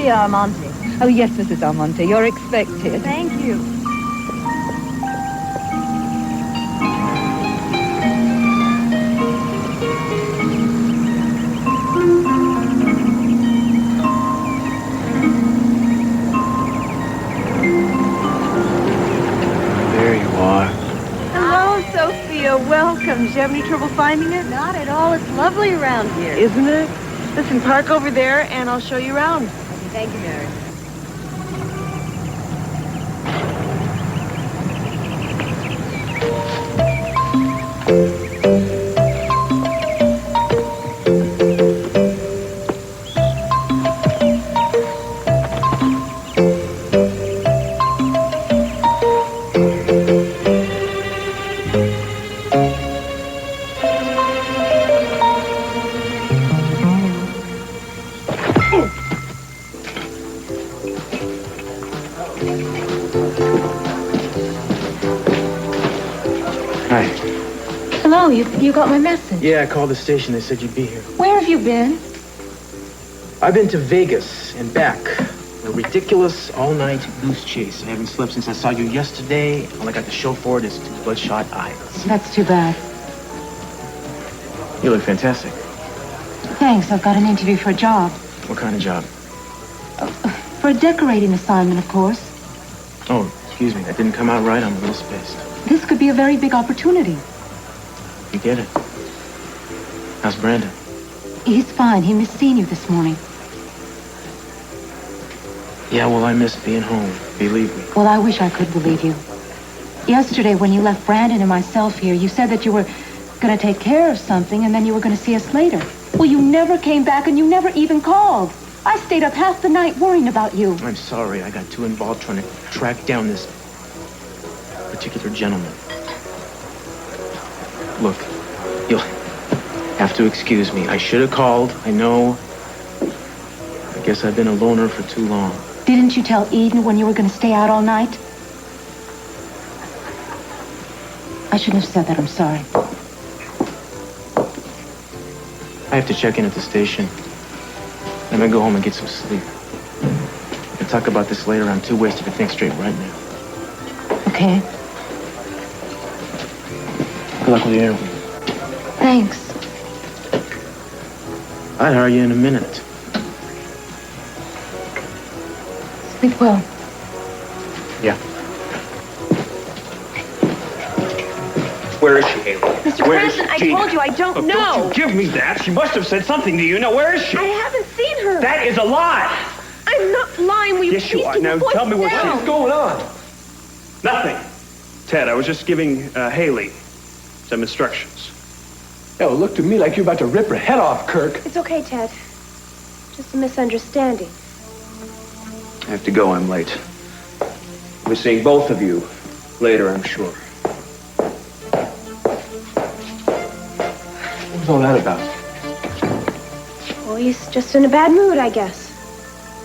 Sophia Armante. Oh, yes, Mrs. Armante, you're expected. Thank you. There you are. Hello, Sophia. Welcome. Did you have any trouble finding it? Not at all. It's lovely around here. Isn't it? Listen, park over there and I'll show you around. Thank you, Mary. You got my message? Yeah, I called the station. They said you'd be here. Where have you been? I've been to Vegas and back. A ridiculous all-night goose chase. I haven't slept since I saw you yesterday. All I got to show for it is 2 bloodshot eyes. That's too bad. You look fantastic. Thanks. I've got an interview for a job. What kind of job? For a decorating assignment, of course. Oh, excuse me. That didn't come out right. I'm a little spaced. This could be a very big opportunity. You get it. How's Brandon? He's fine. He missed seeing you this morning. Yeah, well, I miss being home. Believe me. Well, I wish I could believe you. Yesterday, when you left Brandon and myself here, you said that you were going to take care of something and then you were going to see us later. Well, you never came back and you never even called. I stayed up half the night worrying about you. I'm sorry. I got too involved trying to track down this particular gentleman. Look, you'll have to excuse me. I should have called. I know. I guess I've been a loner for too long. Didn't you tell Eden when you were going to stay out all night? I shouldn't have said that. I'm sorry. I have to check in at the station. I'm gonna go home and get some sleep. We'll talk about this later. I'm too wasted to think straight right now. Okay. Good luck with the interview. Thanks. I'd hire you in a minute. Sleep well. Yeah. Where is she, Heyli? Mr. President, I told you I don't know. Don't you give me that. She must have said something to you. Now, where is she? I haven't seen her. That is a lie. I'm not lying. Will you Yes, you please are. keep Now, your voice tell me what down? she's going on. Nothing. Ted, I was just giving Heyli some instructions. Yo, look to me like you're about to rip her head off, Kirk. It's okay, Ted. Just a misunderstanding. I have to go. I'm late. We're seeing both of you later, I'm sure. What's all that about? Well, he's just in a bad mood, I guess.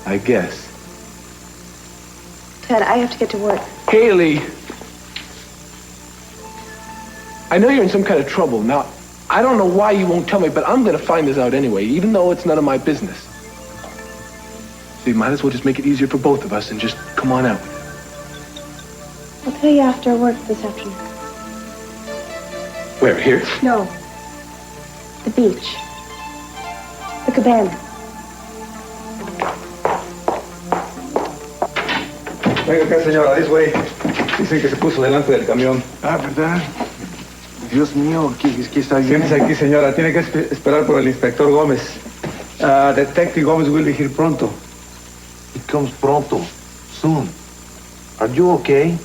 I guess. Ted, I have to get to work. Heyli! I know you're in some kind of trouble. Now, I don't know why you won't tell me, but I'm gonna find this out anyway, even though it's none of my business. So you might as well just make it easier for both of us and just come on out. I'll tell you after work this afternoon. Where, here? No. The beach. The cabana. Venga acá, señora, this way. Dicen que se puso delante del camión. Ah, ¿verdad? Dios mío, ¿qué está bien? Siéntese aquí, señora. Tiene que esperar por el inspector Gómez. Detective Gómez will be here pronto. He comes pronto. Soon. Are you okay?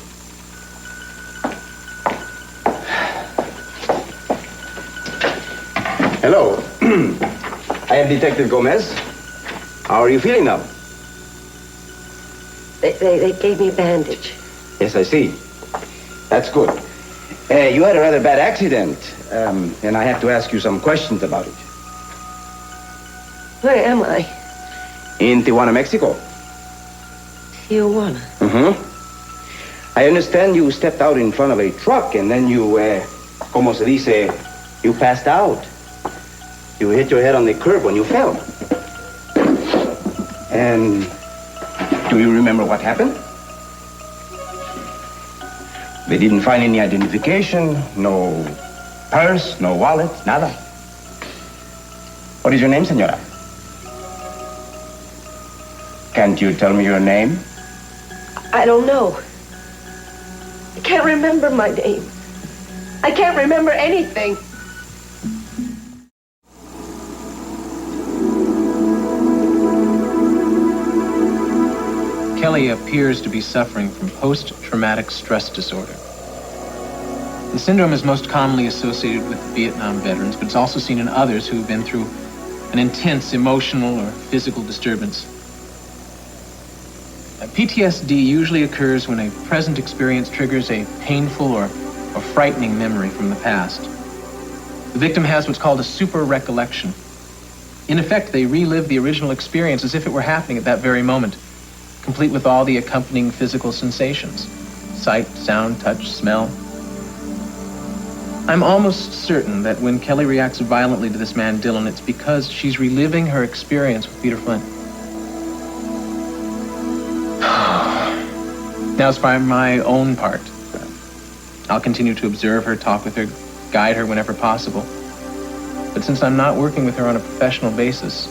Hello. I am Detective Gomez. How are you feeling now? They gave me a bandage. Yes, I see. That's good. You had a rather bad accident, and I have to ask you some questions about it. Where am I? In Tijuana, Mexico. Tijuana. Mm-hmm. I understand you stepped out in front of a truck, and then you, como se dice, you passed out. You hit your head on the curb when you fell. And Do you remember what happened? They didn't find any identification, no purse, no wallet, nada. What is your name, senora? Can't you tell me your name? I don't know. I can't remember my name. I can't remember anything. Kelly appears to be suffering from post-traumatic stress disorder. The syndrome is most commonly associated with Vietnam veterans, but it's also seen in others who have been through an intense emotional or physical disturbance. PTSD usually occurs when a present experience triggers a painful or frightening memory from the past. The victim has what's called a super recollection. In effect, they relive the original experience as if it were happening at that very moment, complete with all the accompanying physical sensations: sight, sound, touch, smell. I'm almost certain that when Kelly reacts violently to this man, Dylan, it's because she's reliving her experience with Peter Flint. Now, as for my own part, I'll continue to observe her, talk with her, guide her whenever possible. But since I'm not working with her on a professional basis,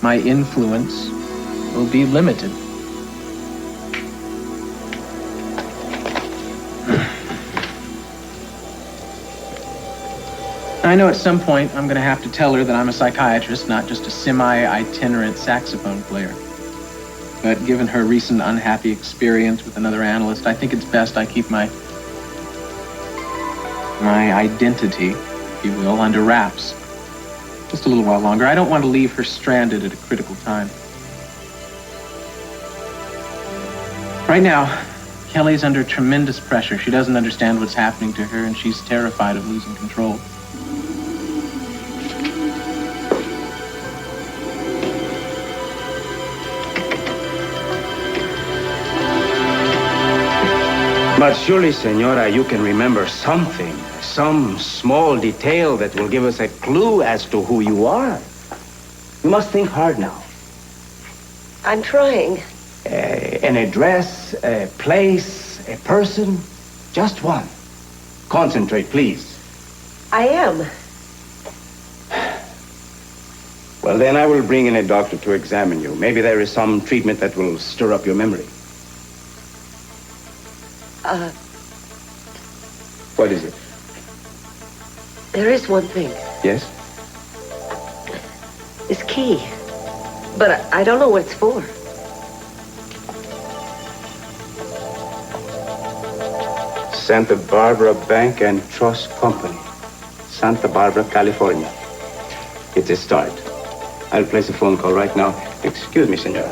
my influence will be limited. I know at some point I'm going to have to tell her that I'm a psychiatrist, not just a semi-itinerant saxophone player. But given her recent unhappy experience with another analyst, I think it's best I keep my identity, if you will, under wraps. Just a little while longer. I don't want to leave her stranded at a critical time. Right now, Kelly's under tremendous pressure. She doesn't understand what's happening to her, and she's terrified of losing control. But surely, senora, you can remember something, some small detail that will give us a clue as to who you are. You must think hard now. I'm trying. An address, a place, a person, just one. Concentrate, please. I am. Well, then I will bring in a doctor to examine you. Maybe there is some treatment that will stir up your memory. What is it? There is one thing. Yes? This key. But I don't know what it's for. Santa Barbara Bank and Trust Company, Santa Barbara, California. It's a start. I'll place a phone call right now. Excuse me, senora.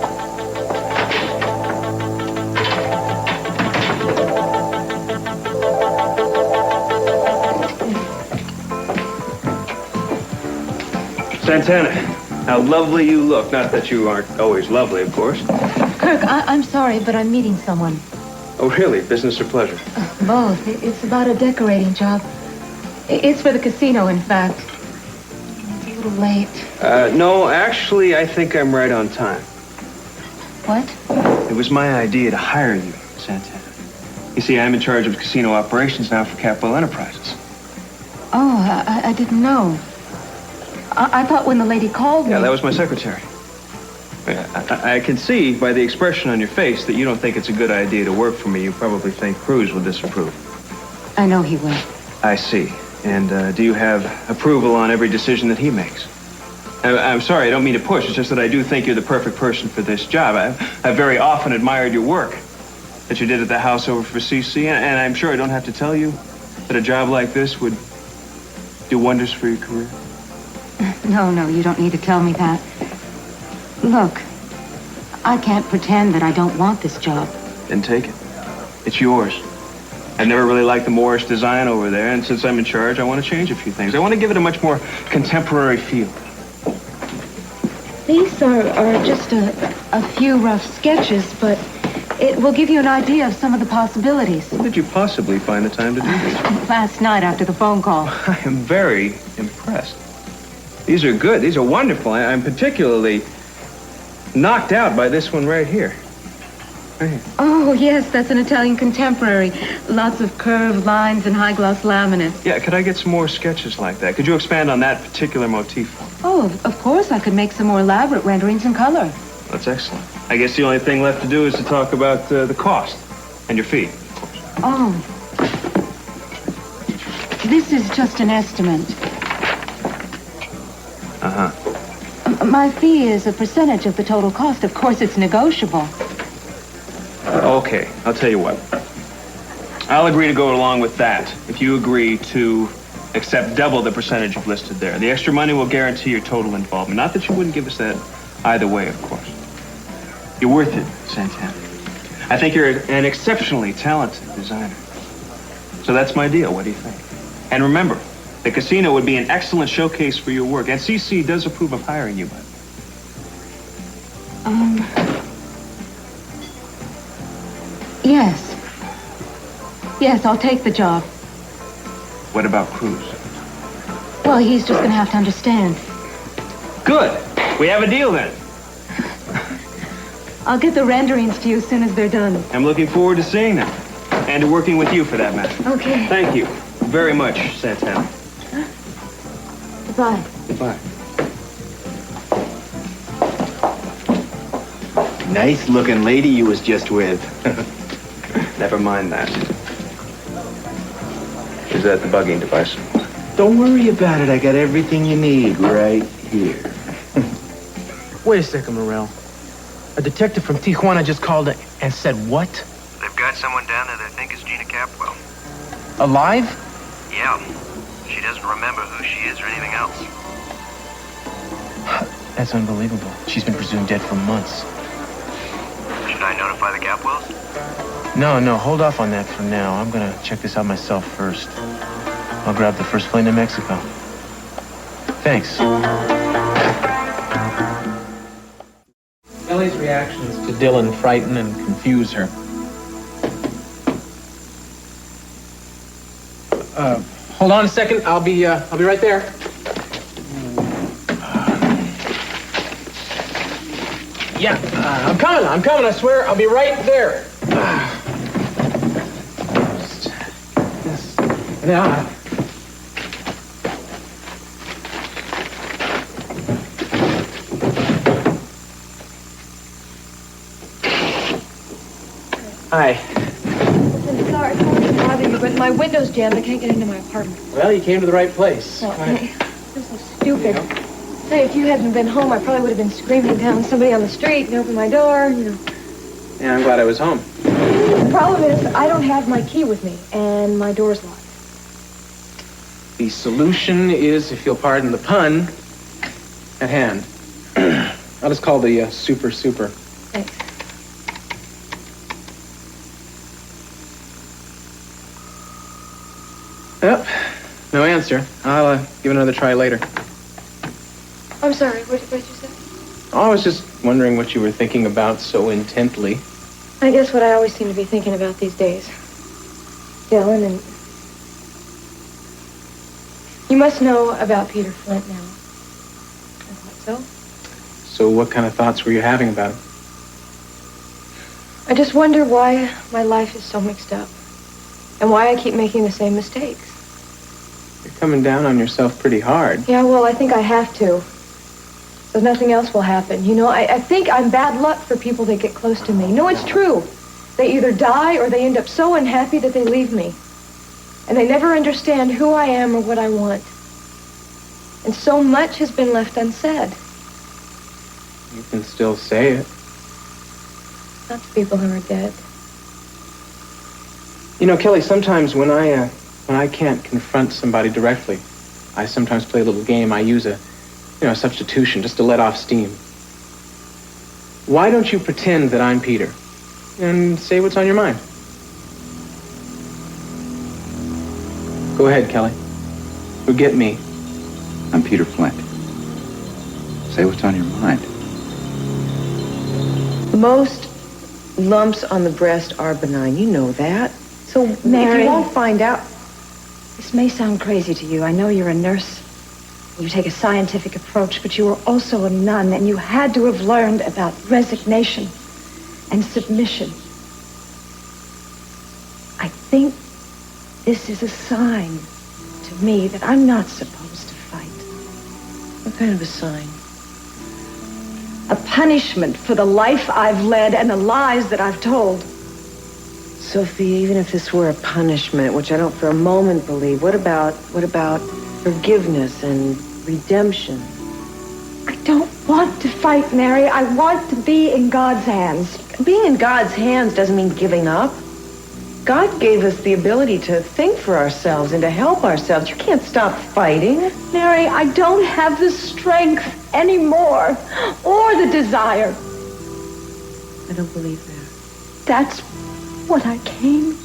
Santana, how lovely you look. Not that you aren't always lovely, of course. Kirk, I'm sorry, but I'm meeting someone. Oh, really? Business or pleasure? Both. It's about a decorating job. It's for the casino, in fact. It's a little late. No, actually, I think I'm right on time. What? It was my idea to hire you, Santana. You see, I'm in charge of casino operations now for Capital Enterprises. Oh, I didn't know. I thought when the lady called me... Yeah, that was my secretary. I can see by the expression on your face that you don't think it's a good idea to work for me. You probably think Cruz will disapprove. I know he will. I see. And do you have approval on every decision that he makes? I'm sorry, I don't mean to push. It's just that I do think you're the perfect person for this job. I've very often admired your work that you did at the house over for CC, and I'm sure I don't have to tell you that a job like this would do wonders for your career. No, you don't need to tell me that. Look, I can't pretend that I don't want this job. Then take it. It's yours. I've never really liked the Moorish design over there, and since I'm in charge, I want to change a few things. I want to give it a much more contemporary feel. These are just a few rough sketches, but it will give you an idea of some of the possibilities. When did you possibly find the time to do this? Last night after the phone call. I am very impressed. These are good. These are wonderful. I'm particularly knocked out by this one right here. Right here. Oh, yes, that's an Italian contemporary. Lots of curved lines and high-gloss laminates. Yeah, could I get some more sketches like that? Could you expand on that particular motif for me? Oh, of course, I could make some more elaborate renderings in color. That's excellent. I guess the only thing left to do is to talk about the cost and your fee, of course. Oh. This is just an estimate. Uh-huh. My fee is a percentage of the total cost. Of course, it's negotiable. Okay, I'll tell you what. I'll agree to go along with that if you agree to accept double the percentage you've listed there. The extra money will guarantee your total involvement. Not that you wouldn't give us that either way, of course. You're worth it, Santana. I think you're an exceptionally talented designer. So that's my deal. What do you think? And remember, the casino would be an excellent showcase for your work. And CC does approve of hiring you, by the way. Yes. Yes, I'll take the job. What about Cruz? Well, he's just gonna have to understand. Good. We have a deal then. I'll get the renderings to you as soon as they're done. I'm looking forward to seeing them. And to working with you for that matter. Okay. Thank you very much, Santana. Goodbye. Goodbye. Nice looking lady you was just with. Never mind that. Is that the bugging device? Don't worry about it. I got everything you need right here. Wait a second, Morel. A detective from Tijuana just called and said what? They've got someone down there they think is Gina Capwell. Alive? Yeah. She doesn't remember who she is or anything else. That's unbelievable. She's been presumed dead for months. Should I notify the Capwells? No, hold off on that for now. I'm gonna check this out myself first. I'll grab the first plane to Mexico. Thanks. Kelly's reactions to Dylan frighten and confuse her. Hold on a second. I'll be right there. Yeah, I'm coming, I swear. I'll be right there. Now. Hi. I'm sorry to bother you, but my window's jammed. I can't get into my apartment. Well, you came to the right place. Oh, hey, I'm so stupid. Hey, if you hadn't been home, I probably would have been screaming down somebody on the street and opened my door, you know. Yeah, I'm glad I was home. The problem is, I don't have my key with me, and my door's locked. The solution is, if you'll pardon the pun, at hand. I'll just call the super. Thanks. Yep, no answer. I'll give it another try later. I'm sorry, what did you say? I was just wondering what you were thinking about so intently. I guess what I always seem to be thinking about these days. Dylan and... You must know about Peter Flint now. I thought so. So what kind of thoughts were you having about it? I just wonder why my life is so mixed up. And why I keep making the same mistakes. You're coming down on yourself pretty hard. Yeah, well, I think I have to. So nothing else will happen. You know, I think I'm bad luck for people that get close to me. No, it's true. They either die or they end up so unhappy that they leave me. And they never understand who I am or what I want. And so much has been left unsaid. You can still say it. Not to people who are dead. You know, Kelly, sometimes when I can't confront somebody directly, I sometimes play a little game. I use a substitution just to let off steam. Why don't you pretend that I'm Peter and say what's on your mind? Go ahead, Kelly. Forget me. I'm Peter Flint. Say what's on your mind. Most lumps on the breast are benign. You know that. So Mary. if you won't find out... This may sound crazy to you. I know you're a nurse You take a scientific approach, but you were also a nun, and you had to have learned about resignation and submission. I think this is a sign to me that I'm not supposed to fight. What kind of a sign? A punishment for the life I've led and the lies that I've told. Sophia, even if this were a punishment, which I don't for a moment believe, what about forgiveness and redemption? I don't want to fight, Mary. I want to be in God's hands. Being in God's hands doesn't mean giving up. God gave us the ability to think for ourselves and to help ourselves. You can't stop fighting. Mary, I don't have the strength anymore, or the desire. I don't believe that. That's what I came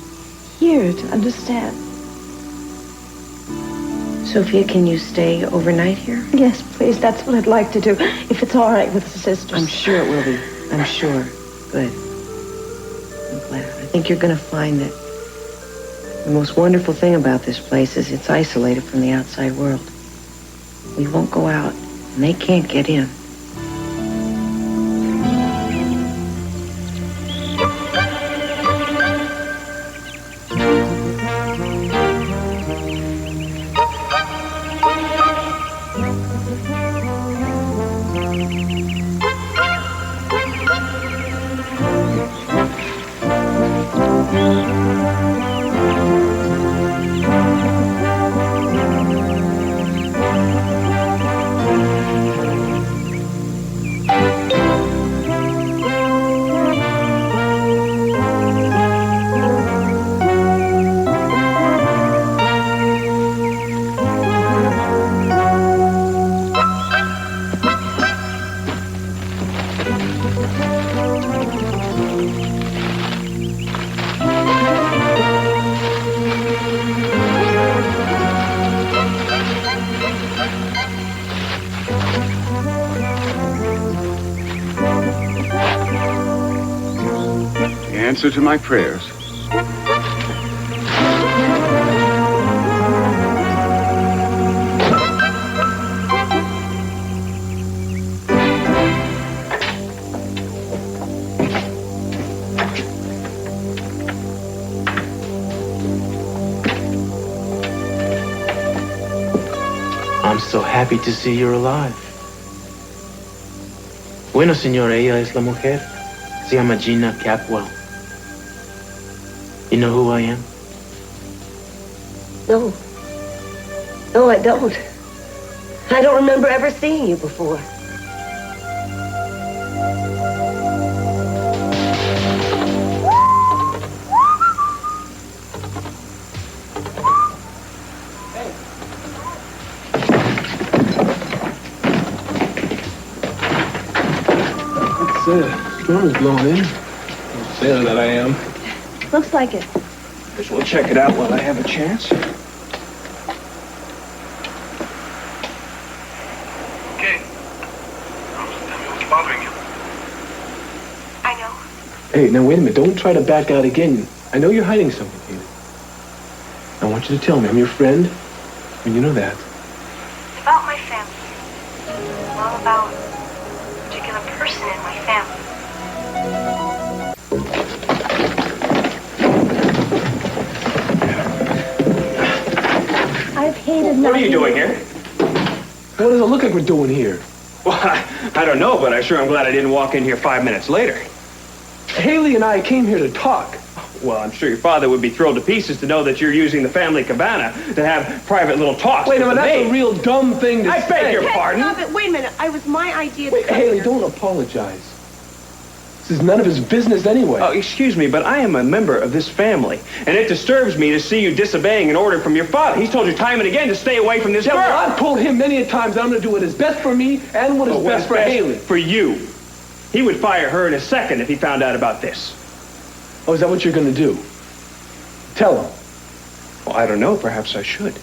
here to understand. Sophia, can you stay overnight here? Yes, please. That's what I'd like to do, if it's all right with the sisters. I'm sure it will be. I'm sure. Good. I'm glad. I think you're going to find that the most wonderful thing about this place is it's isolated from the outside world. We won't go out, and they can't get in. Answer to my prayers. I'm so happy to see you're alive. Bueno, señor, ella es la mujer. Se llama Gina Capwell. You know who I am? No. No, I don't. I don't remember ever seeing you before. Storm is blowing in. Sailor that I am. Looks like it. Guess we'll check it out while I have a chance. Okay. Tell me what's bothering you. I know. Hey, now wait a minute. Don't try to back out again. I know you're hiding something, Heyli. I want you to tell me. I'm your friend. And you know that. It's about my family. Not about a particular person in my family. I've hated What are you doing here? What does it look like we're doing here? Well, I don't know, but I'm sure I'm glad I didn't walk in here 5 minutes later. Heyli and I came here to talk. Well, I'm sure your father would be thrilled to pieces to know that you're using the family cabana to have private little talks. Wait a minute, with the that's maid. a real dumb thing to say. I beg your pardon. Stop it. Wait a minute. It was my idea to Wait, come Heyli, here. don't apologize. This is none of his business anyway. Oh, excuse me, but I am a member of this family, and it disturbs me to see you disobeying an order from your father. He's told you time and again to stay away from this girl. Well, I've told him many a times that I'm going to do what is best for me and what is best for Heyli. For you. He would fire her in a second if he found out about this. Oh, is that what you're going to do? Tell him. Well, I don't know. Perhaps I should.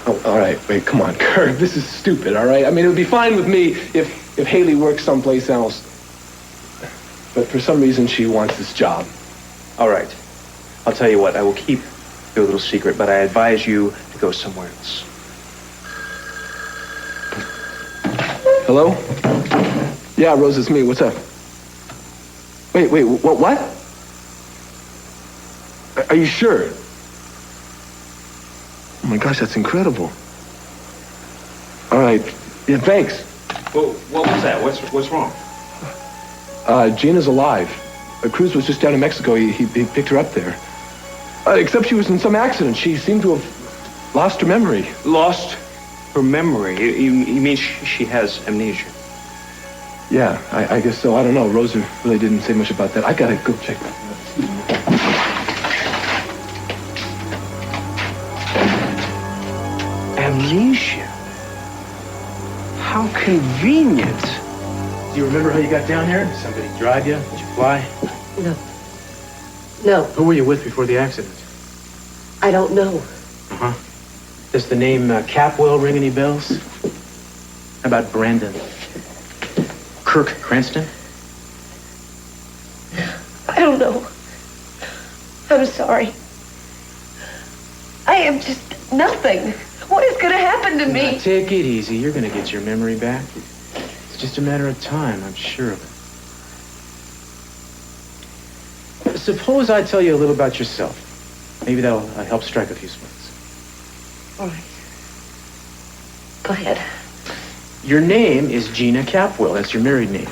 Oh, all right. Wait, come on, Kirk. This is stupid, all right? I mean, it would be fine with me if Heyli worked someplace else. But for some reason, she wants this job. All right. I'll tell you what. I will keep your little secret, but I advise you to go somewhere else. Hello? Yeah, Rose, it's me. What's up? Wait, what? Are you sure? Oh my gosh, that's incredible. All right. Yeah, thanks. Well, what was that? What's wrong? Gina's alive. Cruz was just down in Mexico. He picked her up there. Except she was in some accident. She seemed to have lost her memory. Lost her memory? You mean she has amnesia? Yeah, I guess so. I don't know. Rosa really didn't say much about that. I gotta go check. Amnesia? How convenient. Do you remember how you got down here? Did somebody drive you? Did you fly? No. No. Who were you with before the accident? I don't know. Uh-huh. Does the name Capwell ring any bells? How about Brandon? Kirk Cranston? I don't know. I'm sorry. I am just nothing. What is going to happen to me? Now, take it easy. You're going to get your memory back. It's just a matter of time, I'm sure of it. Suppose I tell you a little about yourself. Maybe that'll help strike a few sparks. All right. Go ahead. Your name is Gina Capwell. That's your married name.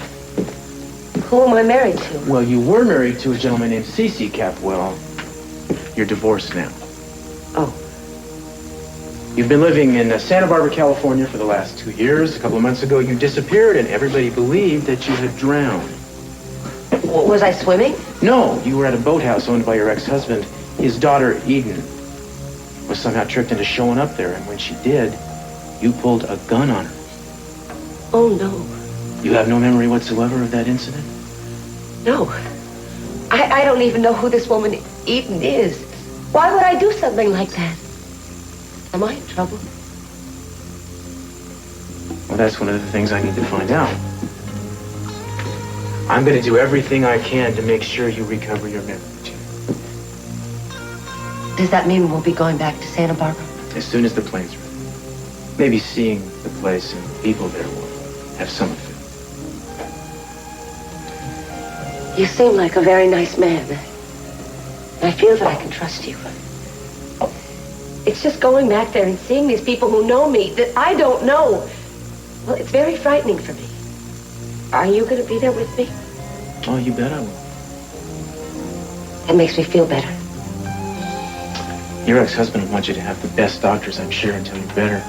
Who am I married to? Well, you were married to a gentleman named C.C. Capwell. You're divorced now. Oh. You've been living in Santa Barbara, California for the last 2 years. A couple of months ago, you disappeared, and everybody believed that you had drowned. Was I swimming? No, you were at a boathouse owned by your ex-husband. His daughter, Eden, was somehow tricked into showing up there, and when she did, you pulled a gun on her. Oh, no. You have no memory whatsoever of that incident? No. I don't even know who this woman Eden is. Why would I do something like that? Am I in trouble? Well, that's one of the things I need to find out. I'm going to do everything I can to make sure you recover your memory, Gina. Does that mean we'll be going back to Santa Barbara? As soon as the plane's ready. Maybe seeing the place and the people there will have some effect. You seem like a very nice man. I feel that I can trust you. It's just going back there and seeing these people who know me that I don't know. Well, it's very frightening for me. Are you going to be there with me? Oh, you bet I will. It makes me feel better. Your ex-husband will want you to have the best doctors, I'm sure, until you're better.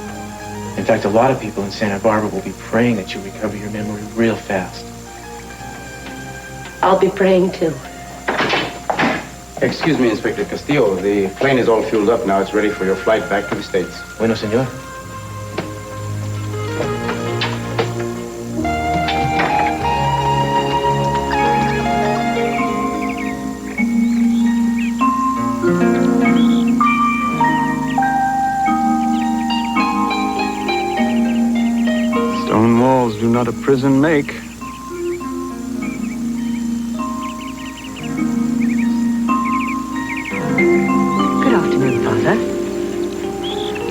In fact, a lot of people in Santa Barbara will be praying that you recover your memory real fast. I'll be praying too. Excuse me, Inspector Castillo. The plane is all fueled up now. It's ready for your flight back to the States. Bueno, senor. Stone walls do not a prison make.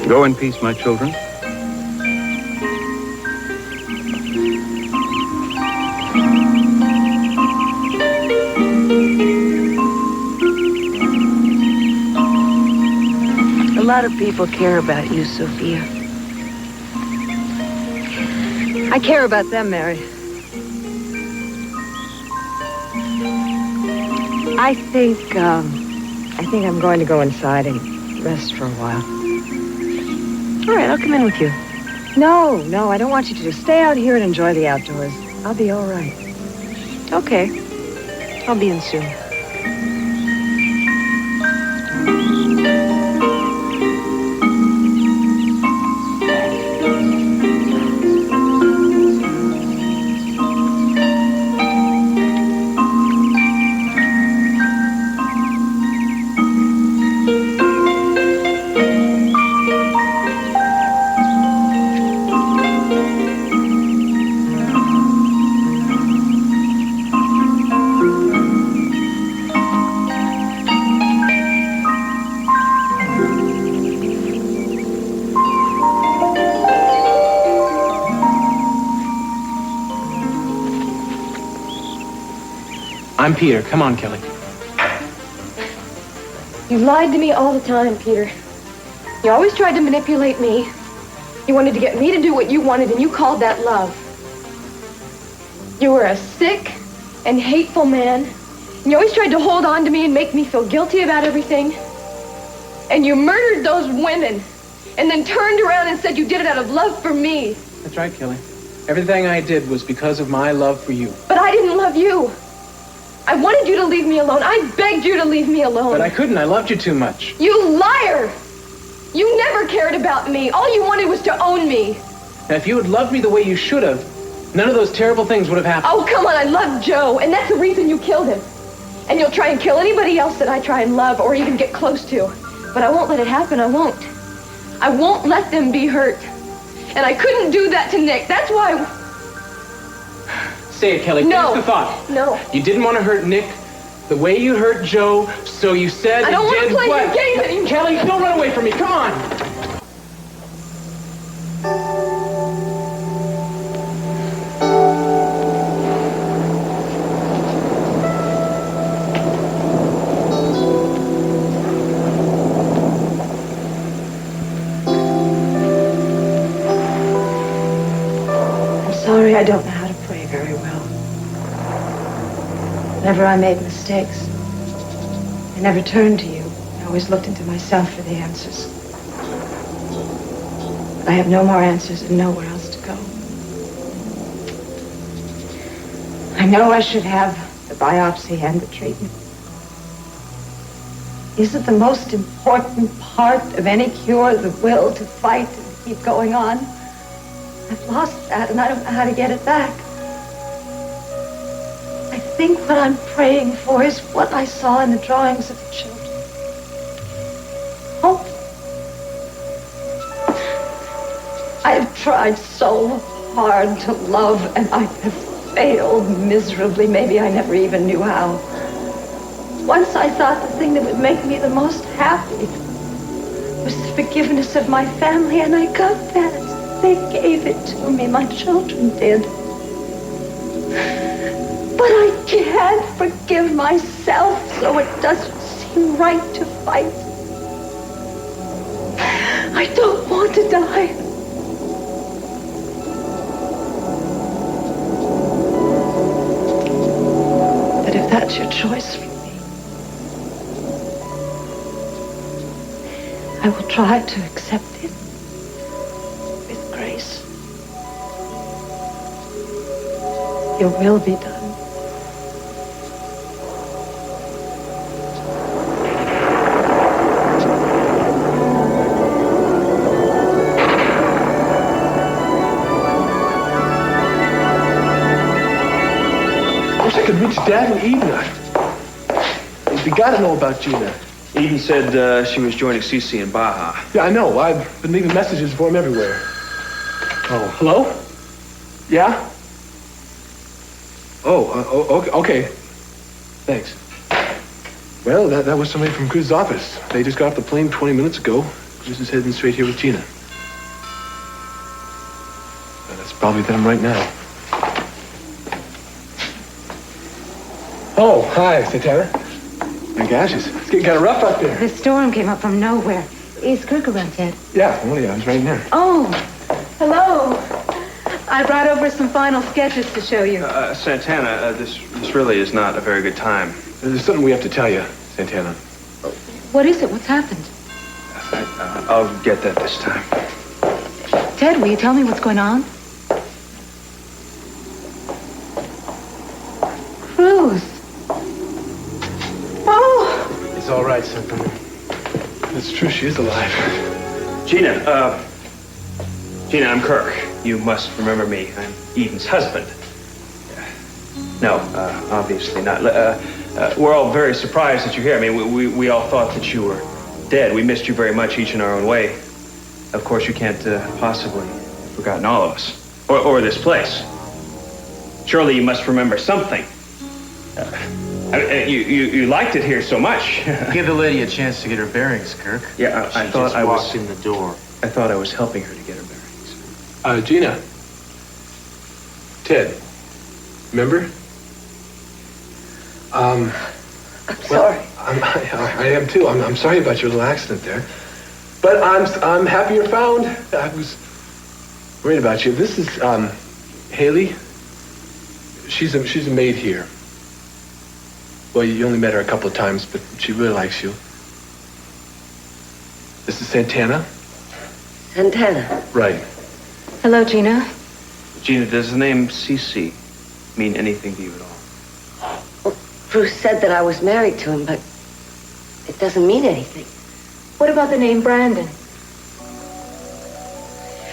Go in peace, my children. A lot of people care about you, Sophia. I care about them, Mary. I think I'm going to go inside and rest for a while. All right, I'll come in with you. No, I don't want you to just stay out here and enjoy the outdoors. I'll be all right. Okay. I'll be in soon. I'm Peter. Come on, Kelly. You lied to me all the time, Peter. You always tried to manipulate me. You wanted to get me to do what you wanted, and you called that love. You were a sick and hateful man, and you always tried to hold on to me and make me feel guilty about everything. And you murdered those women, and then turned around and said you did it out of love for me. That's right, Kelly. Everything I did was because of my love for you. But I didn't love you. I wanted you to leave me alone. I begged you to leave me alone. But I couldn't. I loved you too much. You liar! You never cared about me. All you wanted was to own me. Now, if you had loved me the way you should have, none of those terrible things would have happened. Oh, come on. I love Joe, and that's the reason you killed him. And you'll try and kill anybody else that I try and love or even get close to. But I won't let it happen. I won't. I won't let them be hurt. And I couldn't do that to Nick. That's why... Say it, Kelly. No. Finish the thought. No. You didn't want to hurt Nick the way you hurt Joe, so you said I don't want to play what? your game anymore. Kelly, don't run away from me. Come on. I'm sorry I don't know how to pray very well. Whenever I made mistakes, I never turned to you. I always looked into myself for the answers. But I have no more answers and nowhere else to go. I know I should have the biopsy and the treatment. Isn't the most important part of any cure the will to fight and keep going on? I've lost that and I don't know how to get it back. I think what I'm praying for is what I saw in the drawings of the children. Hope. I have tried so hard to love, and I have failed miserably. Maybe I never even knew how. Once I thought the thing that would make me the most happy was the forgiveness of my family, and I got that. They gave it to me. My children did. But I can't forgive myself, so it doesn't seem right to fight. I don't want to die. But if that's your choice for me, I will try to accept it with grace. Your will be done. Reach Dad and Eden. You gotta know about Gina. Eden said she was joining Cece in Baja. Yeah, I know. I've been leaving messages for him everywhere. Oh, hello? Yeah? Oh, okay. Thanks. Well, that was somebody from Cruz's office. They just got off the plane 20 minutes ago. Cruz is heading straight here with Gina. That's probably them right now. Oh, hi, Santana. My gosh, it's getting kind of rough out there. The storm came up from nowhere. Is Kirk around, Ted? Yeah, well, yeah, I was right in there. Oh, hello. I brought over some final sketches to show you. Santana, this really is not a very good time. There's something we have to tell you, Santana. What is it? What's happened? I'll get that this time. Ted, will you tell me what's going on? Cruz. Oh! It's all right, Santana. It's true, she is alive. Gina, I'm Kirk. You must remember me. I'm Eden's husband. No, obviously not. We're all very surprised that you're here. I mean, we all thought that you were dead. We missed you very much, each in our own way. Of course, you can't possibly have forgotten all of us. Or this place. Surely you must remember something. You liked it here so much. Give the lady a chance to get her bearings, Kirk. Yeah, I thought I was in the door. I thought I was helping her to get her bearings. Gina. Ted. Remember? I'm sorry. I am too. I'm sorry about your little accident there. But I'm happy you're found. I was worried about you. This is Heyli. She's a maid here. Well, you only met her a couple of times, but she really likes you. This is Santana. Santana. Right. Hello, Gina. Gina, does the name CC mean anything to you at all? Well, Cruz said that I was married to him, but it doesn't mean anything. What about the name Brandon? I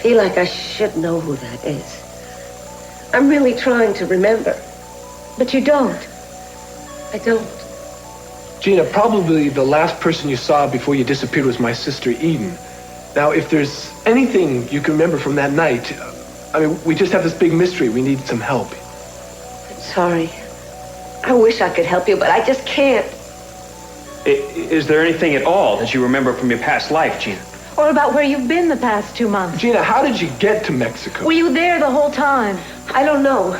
feel like I should know who that is. I'm really trying to remember. But you don't. I don't. Gina, probably the last person you saw before you disappeared was my sister Eden. Now, if there's anything you can remember from that night, I mean, we just have this big mystery. We need some help. I'm sorry. I wish I could help you, but I just can't. Is there anything at all that you remember from your past life, Gina? Or about where you've been the past 2 months? Gina, how did you get to Mexico? Were you there the whole time? I don't know.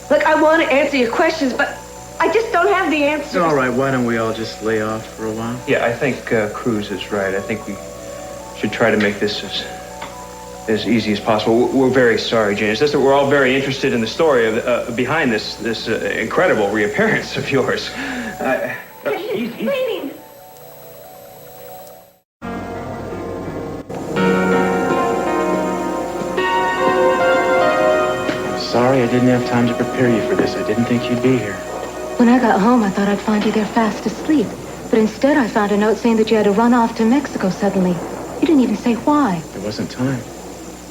Look, I want to answer your questions, but I just don't have the answers. All right, why don't we all just lay off for a while? Yeah, I think Cruz is right. I think we should try to make this as easy as possible. We're very sorry, Gina. It's just that we're all very interested in the story of behind this incredible reappearance of yours. Waiting. Sorry I didn't have time to prepare you for this. I didn't think you'd be here. When I got home, I thought I'd find you there fast asleep. But instead, I found a note saying that you had to run off to Mexico suddenly. You didn't even say why. There wasn't time.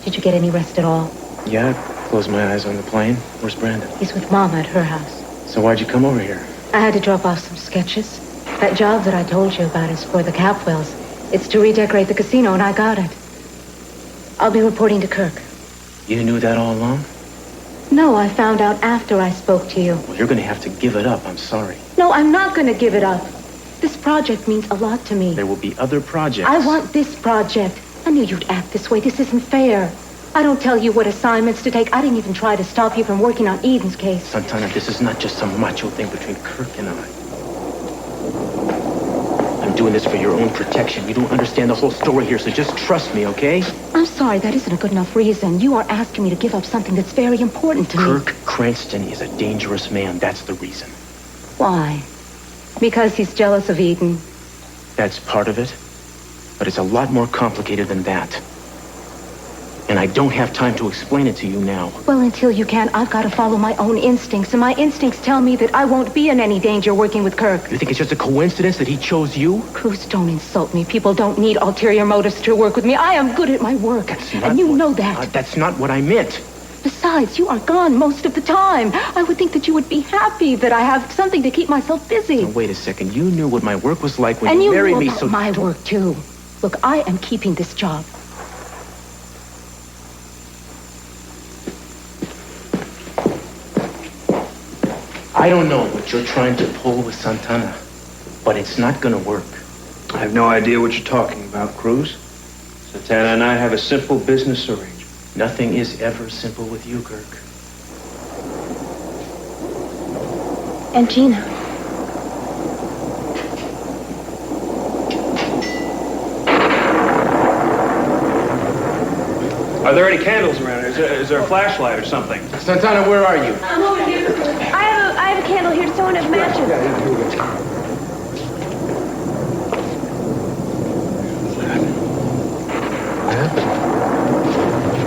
Did you get any rest at all? Yeah, I closed my eyes on the plane. Where's Brandon? He's with Mama at her house. So why'd you come over here? I had to drop off some sketches. That job that I told you about is for the Capwells. It's to redecorate the casino, and I got it. I'll be reporting to Kirk. You knew that all along? No, I found out after I spoke to you. Well, you're going to have to give it up. I'm sorry. No, I'm not going to give it up. This project means a lot to me. There will be other projects. I want this project. I knew you'd act this way. This isn't fair. I don't tell you what assignments to take. I didn't even try to stop you from working on Eden's case. Santana, this is not just some macho thing between Kirk and I. I'm doing this for your own protection. You don't understand the whole story here, so just trust me, okay? I'm sorry, that isn't a good enough reason. You are asking me to give up something that's very important to me. Kirk Cranston is a dangerous man. That's the reason. Why? Because he's jealous of Eden. That's part of it. But it's a lot more complicated than that. And I don't have time to explain it to you now. Well, until you can, I've got to follow my own instincts. And my instincts tell me that I won't be in any danger working with Kirk. You think it's just a coincidence that he chose you? Cruz, don't insult me. People don't need ulterior motives to work with me. I am good at my work. And you know that. That's not what I meant. Besides, you are gone most of the time. I would think that you would be happy that I have something to keep myself busy. Now, wait a second. You knew what my work was like when you married me, so... And you knew about my work, too. Look, I am keeping this job. I don't know what you're trying to pull with Santana, but it's not gonna work. I have no idea what you're talking about, Cruz. Santana and I have a simple business arrangement. Nothing is ever simple with you, Kirk. And Gina. Are there any candles around here? Is there a flashlight or something? Santana, where are you? I'm over here. I have a candle here. Someone has matches.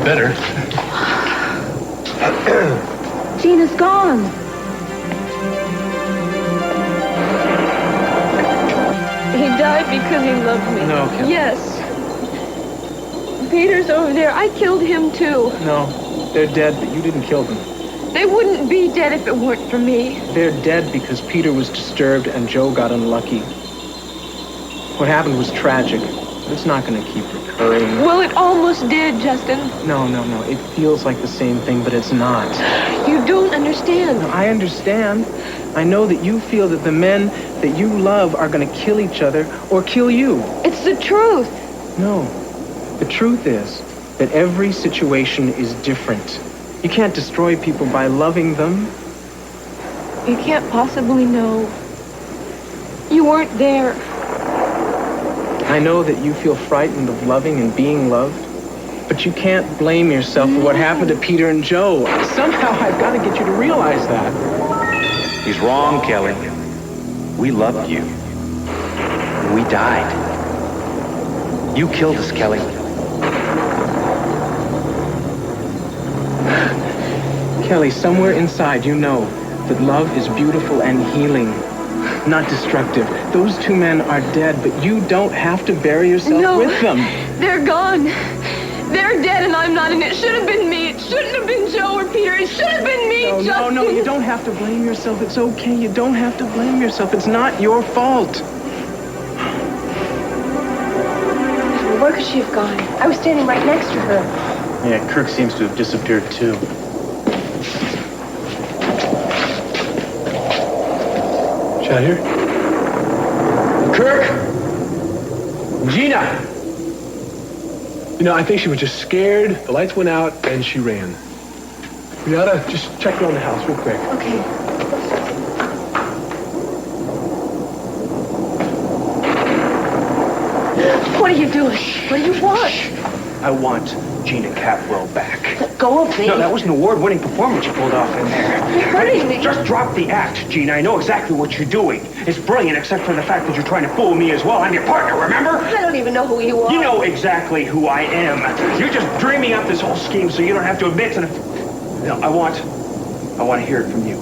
Better. Gina's gone. He died because he loved me. No, Kelly. Yes. Peter's over there. I killed him, too. No, they're dead, but you didn't kill them. They wouldn't be dead if it weren't for me. They're dead because Peter was disturbed and Joe got unlucky. What happened was tragic, but it's not going to keep recurring. Well, it almost did, Justin. No. It feels like the same thing, but it's not. You don't understand. No, I understand. I know that you feel that the men that you love are going to kill each other or kill you. It's the truth. No. The truth is that every situation is different. You can't destroy people by loving them. You can't possibly know weren't there. I know that you feel frightened of loving and being loved, but you can't blame yourself for what happened to Peter and Joe. Somehow I've got to get you to realize that. He's wrong, Kelly. We loved you. We died. You killed us, Kelly. Kelly, somewhere inside you know that love is beautiful and healing, not destructive. Those two men are dead, but you don't have to bury yourself with them. They're gone. They're dead and I'm not, and it should have been me. It shouldn't have been Joe or Peter. It should have been me, Justin. No, you don't have to blame yourself. It's okay. You don't have to blame yourself. It's not your fault. Where could she have gone? I was standing right next to her. Yeah, Kirk seems to have disappeared too. Out here? Kirk! Gina! You know, I think she was just scared. The lights went out and she ran. We ought to just check around the house real quick. Okay. What are you doing? What do you want? I want Gina Capwell back. Let go of me. No, that was an award-winning performance you pulled off in there. You're hurting me. Just drop the act, Gina. I know exactly what you're doing. It's brilliant, except for the fact that you're trying to fool me as well. I'm your partner, remember? I don't even know who you are. You know exactly who I am. You're just dreaming up this whole scheme so you don't have to admit to the... No, I want to hear it from you.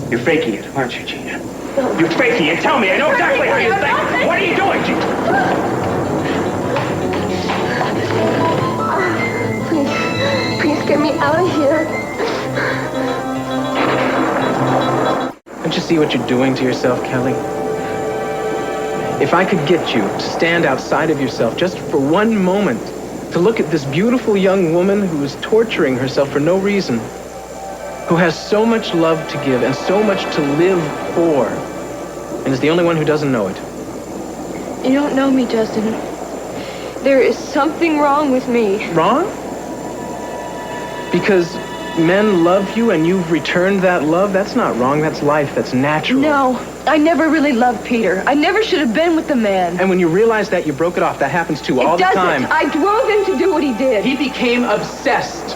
You're faking it, aren't you, Gina? No. You're faking it. Tell me. I know exactly how you think. What are you doing, Gina? Please get me out of here. Don't you see what you're doing to yourself, Kelly? If I could get you to stand outside of yourself just for one moment, to look at this beautiful young woman who is torturing herself for no reason, who has so much love to give and so much to live for, and is the only one who doesn't know it. You don't know me, Justin. There is something wrong with me. Wrong? Because men love you and you've returned that love? That's not wrong. That's life. That's natural. No, I never really loved Peter. I never should have been with the man. And when you realize that, you broke it off. That happens too all the time. I drove him to do what he did. He became obsessed.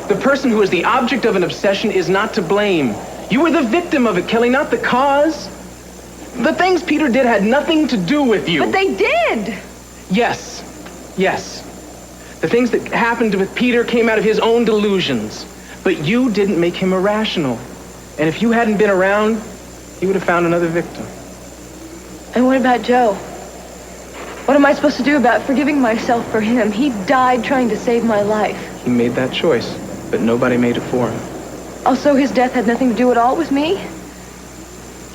The person who is the object of an obsession is not to blame. You were the victim of it, Kelly, not the cause. The things Peter did had nothing to do with you. But they did. Yes. The things that happened with Peter came out of his own delusions. But you didn't make him irrational. And if you hadn't been around, he would have found another victim. And what about Joe? What am I supposed to do about forgiving myself for him? He died trying to save my life. He made that choice, but nobody made it for him. Also, his death had nothing to do at all with me?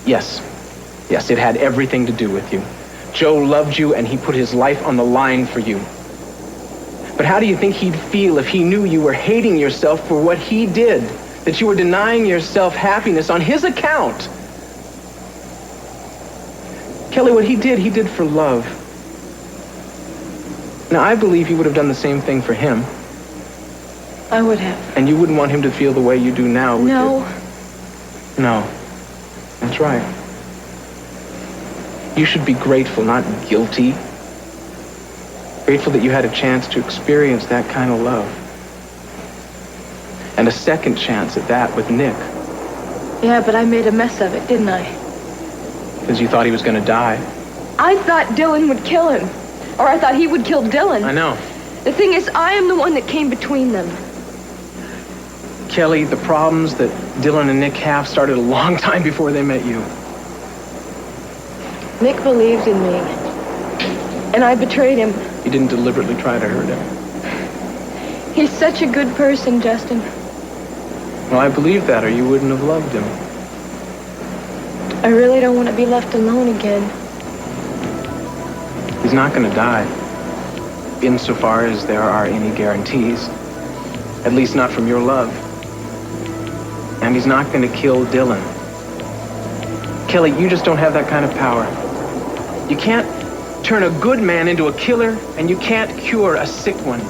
Yes, it had everything to do with you. Joe loved you and he put his life on the line for you. But how do you think he'd feel if he knew you were hating yourself for what he did? That you were denying yourself happiness on his account? Kelly, what he did for love. Now, I believe you would have done the same thing for him. I would have. And you wouldn't want him to feel the way you do now, would No. you? No. That's right. You should be grateful, not guilty. Grateful that you had a chance to experience that kind of love. And a second chance at that with Nick. Yeah, but I made a mess of it, didn't I? Because you thought he was going to die. I thought Dylan would kill him. Or I thought he would kill Dylan. I know. The thing is, I am the one that came between them. Kelly, the problems that Dylan and Nick have started a long time before they met you. Nick believed in me. And I betrayed him. You didn't deliberately try to hurt him. He's such a good person, Justin. Well, I believe that, or you wouldn't have loved him. I really don't want to be left alone again. He's not going to die. Insofar as there are any guarantees. At least not from your love. And he's not going to kill Dylan. Kelly, you just don't have that kind of power. You can't turn a good man into a killer, and you can't cure a sick one.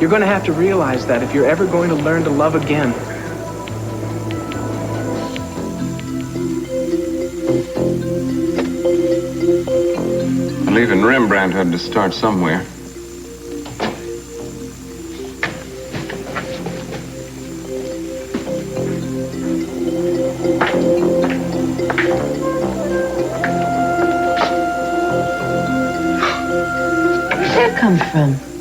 You're going to have to realize that if you're ever going to learn to love again. had to start somewhere. Where'd that come from?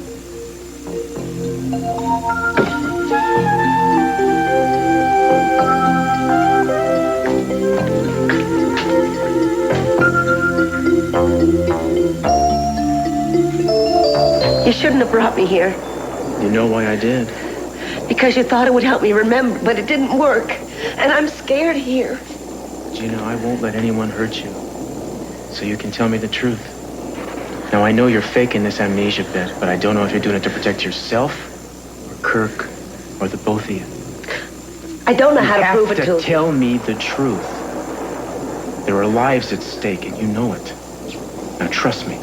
You shouldn't have brought me here. You know why I did? Because you thought it would help me remember, but it didn't work. And I'm scared here. Gina, I won't let anyone hurt you. So you can tell me the truth. Now, I know you're faking this amnesia bit, but I don't know if you're doing it to protect yourself, or Kirk, or the both of you. I don't know how to prove it to You have to tell me the truth. There are lives at stake, and you know it. Now, trust me.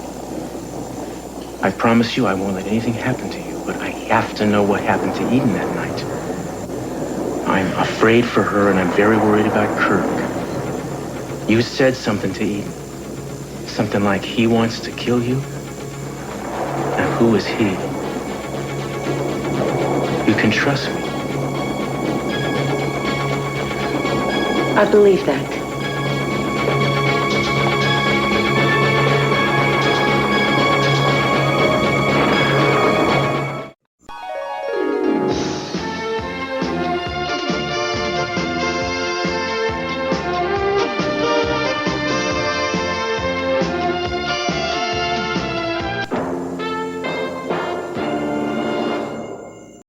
I promise you I won't let anything happen to you, but I have to know what happened to Eden that night. I'm afraid for her, and I'm very worried about Kirk. You said something to Eden. Something like he wants to kill you. Now, who is he? You can trust me. I believe that.